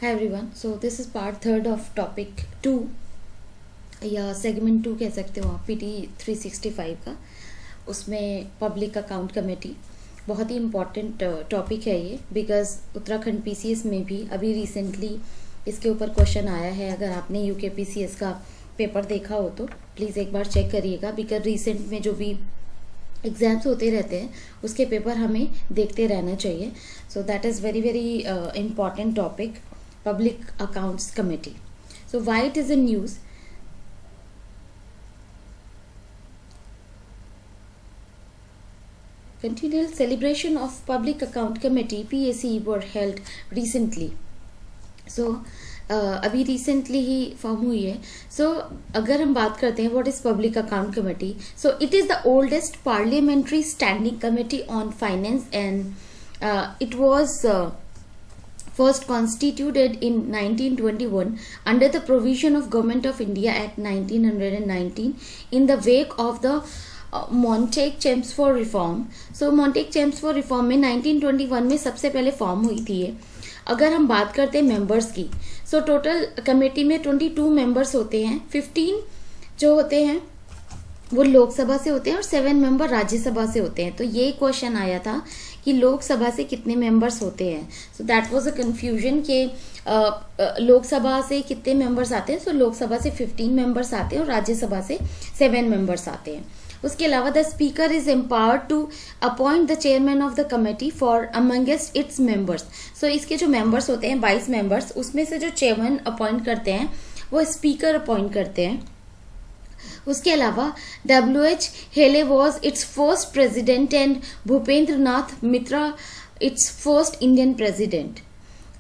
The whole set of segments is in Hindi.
Hi everyone. So this is part third of topic 2 या सेगमेंट 2 कह सकते हो आप PT 365 का. उसमें पब्लिक अकाउंट कमेटी बहुत ही इम्पॉर्टेंट टॉपिक है ये, बिकॉज उत्तराखंड PCS में भी अभी रिसेंटली इसके ऊपर क्वेश्चन आया है. अगर आपने UK PCS का पेपर देखा हो तो प्लीज़ एक बार चेक करिएगा, बिकॉज रिसेंट में जो भी एग्ज़ाम्स होते रहते हैं उसके पेपर हमें देखते रहना चाहिए. So that is very very important topic, public accounts committee. So why it is in news? Continual celebration of public account committee PAC were held recently. So अभी रिसेंटली ही फॉर्म हुई है. सो अगर हम बात करते हैं what is public account committee, so it is the oldest parliamentary standing committee on finance and it was first constituted in 1921 under the provision of Government of India Act 1919 in the wake of the Montague-Chelmsford Reform. So Montague-Chelmsford Reform में 1921 में सबसे पहले फॉर्म हुई थी ये. अगर हम बात करते हैं मेंबर्स की, सो टोटल कमेटी में 22 मेंबर्स होते हैं. 15 जो होते हैं वो लोकसभा से होते हैं और 7 मेंबर राज्यसभा से होते हैं. तो ये क्वेश्चन आया था कि लोकसभा से कितने मेंबर्स होते हैं. So that was a confusion कि लोकसभा से कितने मेंबर्स आते हैं. सो लोकसभा से 15 मेंबर्स आते हैं और राज्यसभा से 7 मेंबर्स आते हैं. उसके अलावा the speaker is empowered to appoint the chairman of the committee for amongst its members. So इसके जो मेंबर्स होते हैं 22 मेंबर्स, उसमें से जो चेयरमैन अपॉइंट करते हैं वो स्पीकर अपॉइंट करते हैं. उसके अलावा WH Hailey was its first president and Bhupendra Nath Mitra its first Indian president.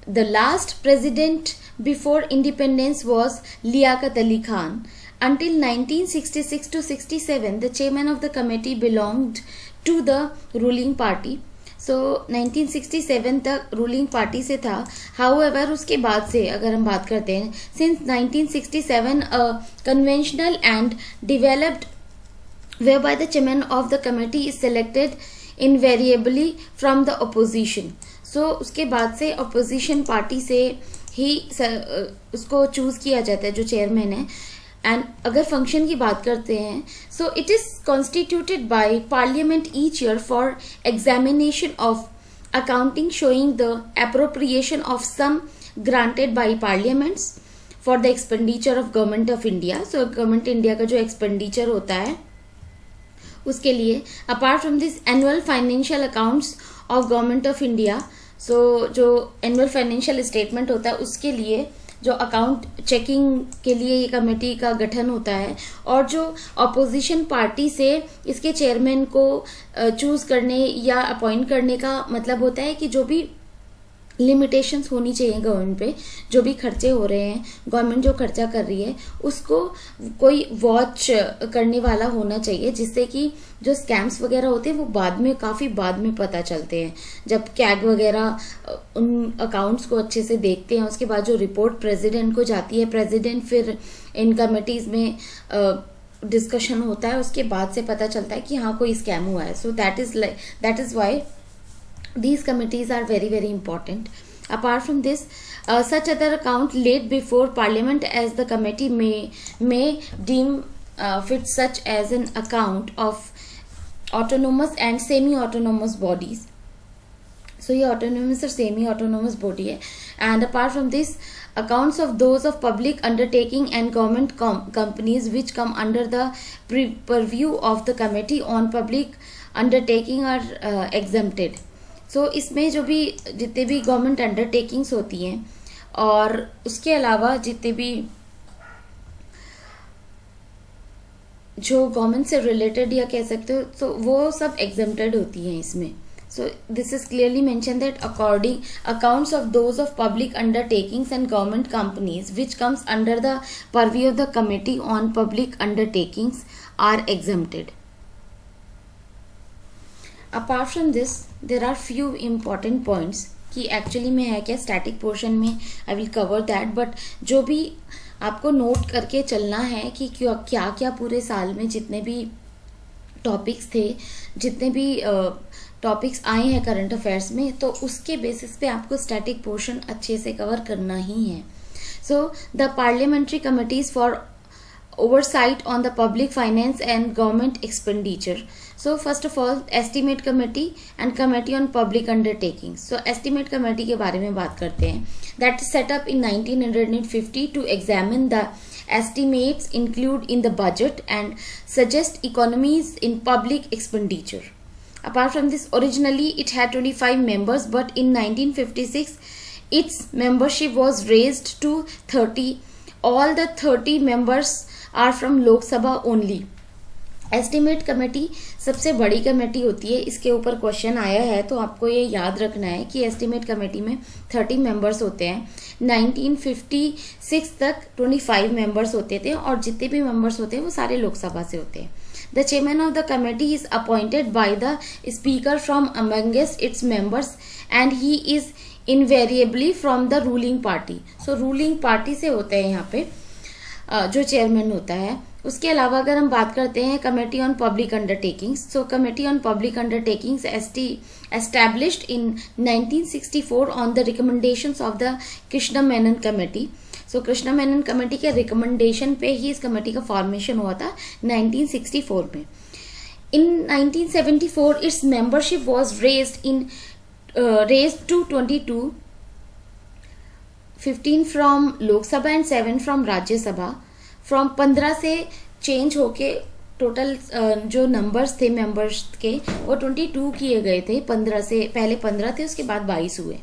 The last president before independence was Liaquat Ali Khan. Until 1966 to 67, the chairman of the committee belonged to the ruling party. सो 1967 तक रूलिंग पार्टी से था. हाउएवर उसके बाद से अगर हम बात करते हैं, since 1967 conventional and developed whereby the chairman of the committee is selected invariably from the opposition. सो उसके बाद से अपोजिशन पार्टी से ही उसको चूज किया जाता है जो चेयरमैन है. एंड अगर फंक्शन की बात करते हैं, so it is constituted by parliament each year for examination of accounting showing the appropriation of sum granted by parliaments for the expenditure of government of India. So government India का जो एक्सपेंडिचर होता है उसके लिए. Apart from this annual financial accounts of government of India, so जो एनुअल फाइनेंशियल स्टेटमेंट होता है उसके लिए जो अकाउंट चेकिंग के लिए ये कमेटी का गठन होता है. और जो अपोजिशन पार्टी से इसके चेयरमैन को चूज करने या अपॉइंट करने का मतलब होता है कि जो भी लिमिटेशंस होनी चाहिए गवर्नमेंट पे, जो भी खर्चे हो रहे हैं, गवर्नमेंट जो खर्चा कर रही है उसको कोई वॉच करने वाला होना चाहिए, जिससे कि जो स्कैम्स वगैरह होते हैं वो बाद में काफ़ी बाद में पता चलते हैं. जब कैग वगैरह उन अकाउंट्स को अच्छे से देखते हैं, उसके बाद जो रिपोर्ट प्रेसिडेंट को जाती है, प्रेसिडेंट फिर इन कमेटीज में डिस्कशन होता है, उसके बाद से पता चलता है कि हाँ कोई स्कैम हुआ है. So that is why these committees are very very important. Apart from this, such other account laid before parliament as the committee may deem fit, such as an account of autonomous and semi autonomous bodies. So ये autonomous और semi autonomous body है. And apart from this, accounts of those of public undertaking and government companies which come under the purview of the committee on public undertaking are exempted. सो इसमें जो भी जितने भी गवर्नमेंट अंडरटेकिंग्स होती हैं और उसके अलावा जितने भी जो गवर्नमेंट से रिलेटेड या कह सकते हो, तो वो सब एग्जेम्प्टेड होती हैं इसमें. So this is clearly mention that according accounts of those of public undertakings and government companies which comes under the purview of the committee on public undertakings are exempted. Apart from this there are few important points कि एक्चुअली में है क्या, स्टैटिक पोर्शन में I will cover that, but जो भी आपको नोट करके चलना है कि क्या क्या पूरे साल में जितने भी टॉपिक्स थे, जितने भी टॉपिक्स आए हैं करंट अफेयर्स में, तो उसके बेसिस पे आपको स्टैटिक पोर्शन अच्छे से कवर करना ही है. So the parliamentary committees for oversight on the public finance and government expenditure. So first of all, estimate committee and committee on public undertakings. So estimate committee के बारे में बात करते हैं. That is set up in 1950 to examine the estimates included in the budget and suggest economies in public expenditure. Apart from this, originally it had 25 members, but in 1956 its membership was raised to 30. All the 30 members are from Lok Sabha only. Estimate committee सबसे बड़ी कमेटी होती है. इसके ऊपर क्वेश्चन आया है तो आपको ये याद रखना है कि एस्टिमेट कमेटी में 30 मेंबर्स होते हैं. 1956 तक 25 मेंबर्स होते थे और जितने भी मेंबर्स होते हैं वो सारे लोकसभा से होते हैं. The chairman of the committee is appointed by the speaker from amongst its members and he is invariably from the ruling party. So ruling party से होते हैं यहाँ पे जो चेयरमैन होता है. उसके अलावा अगर हम बात करते हैं committee on public undertakings, so committee on public undertakings established in 1964 on the recommendations of the Krishna Menon committee. So Krishna Menon committee के रिकमेंडेशन पे ही इस कमेटी का फॉर्मेशन हुआ था 1964 में. इन 1974 it's membership was raised to 22, 15 from Lok Sabha and 7 from Rajya Sabha. From 15 से चेंज होके टोटल जो नंबर्स थे मेंबर्स के वो 22 किए गए थे. 15 से पहले 15 थे, उसके बाद 22 हुए.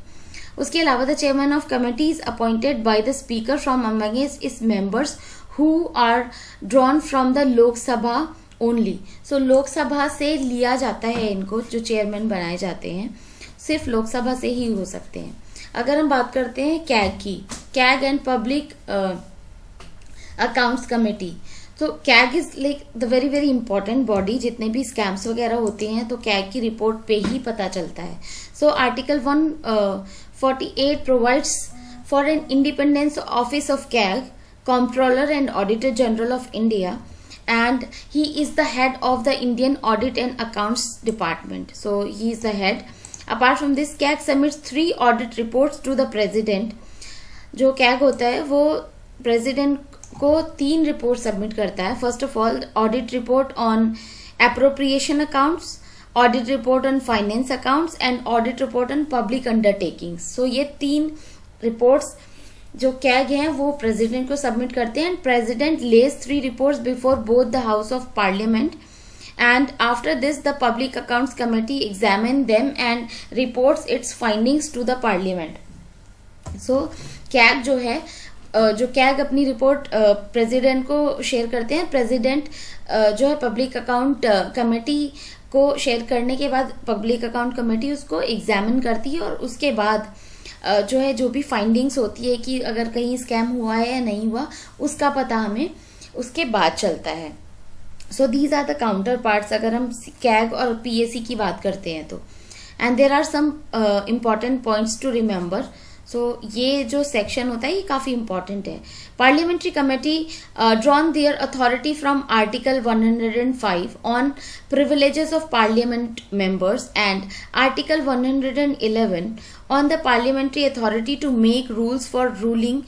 उसके अलावा the chairman of committee is appointed by the speaker from amongst is members who are drawn from the Lok Sabha only. So Lok Sabha से लिया जाता है इनको, जो चेयरमैन बनाए जाते हैं सिर्फ लोकसभा से ही हो सकते हैं. अगर हम बात करते हैं कैग की, CAG and public accounts committee, तो CAG is like the very very important body. जितने भी स्कैम्स वगैरह होते हैं तो कैग की रिपोर्ट पे ही पता चलता है. सो article 148 provides for an independence office of CAG, controller and auditor general of India, and he is the head of the Indian Audit and Accounts Department. So he is the head. Apart from this, CAG submits 3 audit reports to the president. जो CAG होता है वो प्रेसिडेंट को 3 रिपोर्ट सबमिट करता है. First of all audit report on appropriation accounts, audit report on finance accounts and audit report on public undertakings. So ये 3 रिपोर्ट्स जो कैग हैं वो प्रेसिडेंट को सबमिट करते हैं. President lays 3 reports before both the house of parliament and after this the public accounts committee examine them and reports its findings to the parliament. so CAG जो है जो CAG अपनी रिपोर्ट प्रेसिडेंट को शेयर करते हैं. प्रेसिडेंट जो है पब्लिक अकाउंट कमेटी को शेयर करने के बाद पब्लिक अकाउंट कमेटी उसको एग्जामिन करती है और उसके बाद जो है जो भी फाइंडिंग्स होती है कि अगर कहीं स्कैम हुआ है या नहीं हुआ उसका पता हमें उसके बाद चलता है. सो these are the counter parts अगर हम कैग और पीएसी की बात करते हैं तो. And there are some important points to remember. So ये जो सेक्शन होता है ये काफ़ी इंपॉर्टेंट है. Parliamentary committee drawn their authority from article 105 on privileges of parliament members and article 111 on the parliamentary authority to make rules for ruling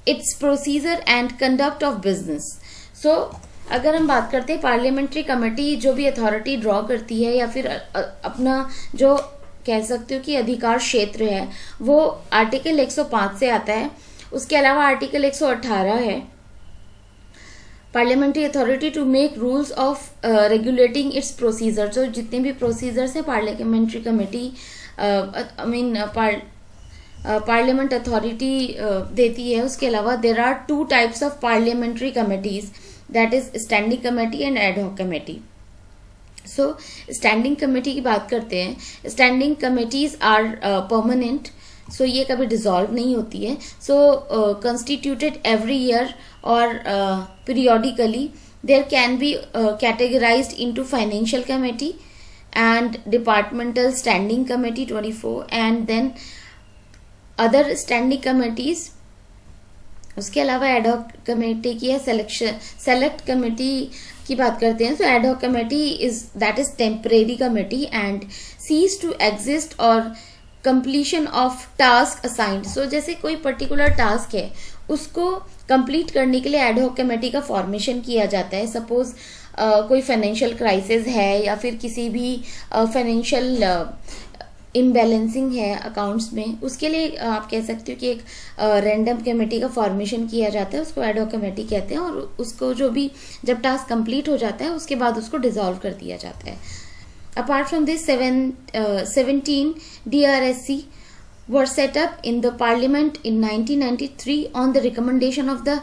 its procedure and conduct of business. So अगर हम बात करते हैं पार्लियामेंट्री कमेटी जो भी अथॉरिटी ड्रॉ करती है या फिर अपना जो कह सकते हो कि अधिकार क्षेत्र है वो आर्टिकल 105 से आता है. उसके अलावा आर्टिकल 118 है parliamentary authority to make rules of regulating its procedure. जो जितने भी प्रोसीजर्स है पार्लियामेंट्री कमेटी पार्लियामेंट अथॉरिटी देती है. उसके अलावा there are 2 types of parliamentary committees, that is standing committee and ad hoc committee. So standing committee की बात करते हैं. Standing committees are permanent, so ये कभी डिसॉल्व नहीं होती है. सो कंस्टिट्यूटेड एवरी ईयर और periodically. There can be categorised into financial committee and departmental standing committee 24 and then other standing committees. उसके अलावा एडहॉक कमेटी की है सेलेक्ट कमेटी की बात करते हैं, so ad hoc committee is temporary committee and cease to exist or completion of task assigned. so जैसे कोई पर्टिकुलर टास्क है उसको कंप्लीट करने के लिए एड हॉक कमेटी का फॉर्मेशन किया जाता है. सपोज कोई फाइनेंशियल क्राइसिस है या फिर किसी भी फाइनेंशियल इम्बैलेंसिंग है अकाउंट्स में, उसके लिए आप कह सकते हो कि एक रैंडम कमेटी का फॉर्मेशन किया जाता है, उसको एड हॉक कमेटी कहते हैं. और उसको जो भी जब टास्क कंप्लीट हो जाता है उसके बाद उसको डिसॉल्व कर दिया जाता है. Apart from this 17 DRSC were set up in the parliament in 1993 on the recommendation of the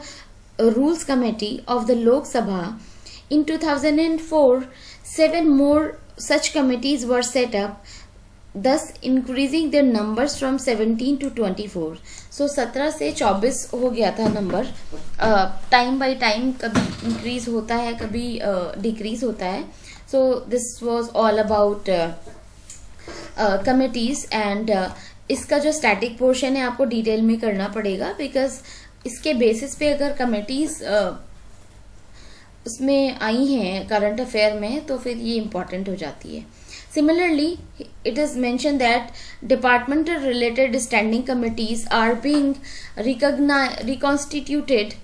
rules committee of the Lok Sabha. In 2004 7 more such committees were set up, thus increasing their numbers from 17 to 24. so 17 से 24 हो गया था नंबर. टाइम बाय टाइम कभी इंक्रीज होता है कभी डिक्रीज होता है. so this was all about committees and इसका जो स्टैटिक पोर्शन है आपको डिटेल में करना पड़ेगा, बिकॉज इसके बेसिस पे अगर कमिटीज उसमें आई हैं करंट अफेयर में तो फिर ये इम्पॉर्टेंट हो जाती है. Similarly it is mention that departmental related standing committees are being reconstituted.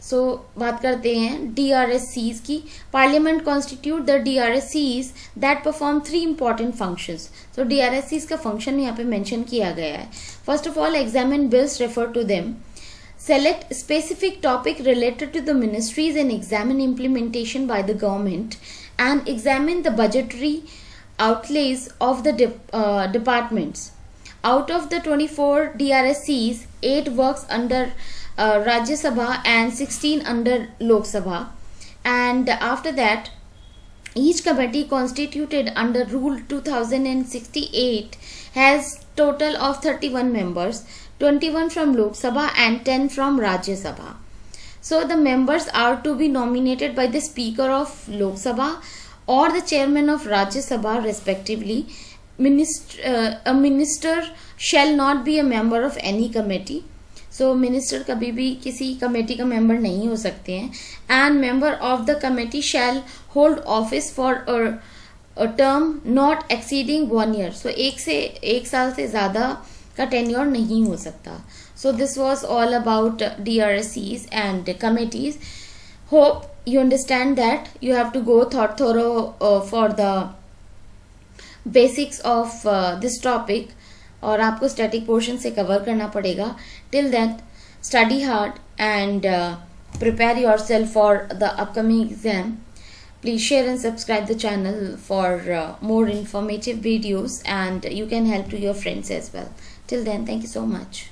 So बात करते हैं DRSCs की. Parliament constitute the DRSCs that perform 3 important functions. So DRSCs का फंक्शन यहाँ पे मेंशन किया गया है. First of all examine bills, refer to them, select specific topic related to the ministries and examine implementation by the government, and examine the budgetary outlays of the departments. Out of the 24 DRSCs, 8 works under Rajya Sabha and 16 under Lok Sabha. And after that, each committee constituted under Rule 2068 has total of 31 members, 21 from Lok Sabha and 10 from Rajya Sabha. So the members are to be nominated by the Speaker of Lok Sabha or the Chairman of Rajya Sabha respectively. A minister shall not be a member of any committee. So minister कभी भी किसी कमेटी का मेंबर नहीं हो सकते हैं. And member of the committee shall hold office for a term not exceeding 1 year. So एक साल से ज़्यादा का टेन्योर नहीं हो सकता. So this was all about DRSCs and committees. Hope you understand that you have to go thorough for the basics of this topic, और आपको स्टैटिक पोर्शन से कवर करना पड़ेगा. Till then study hard and prepare yourself for the upcoming exam. Please share and subscribe the channel for more informative videos, and you can help to your friends as well. Till then, thank you so much.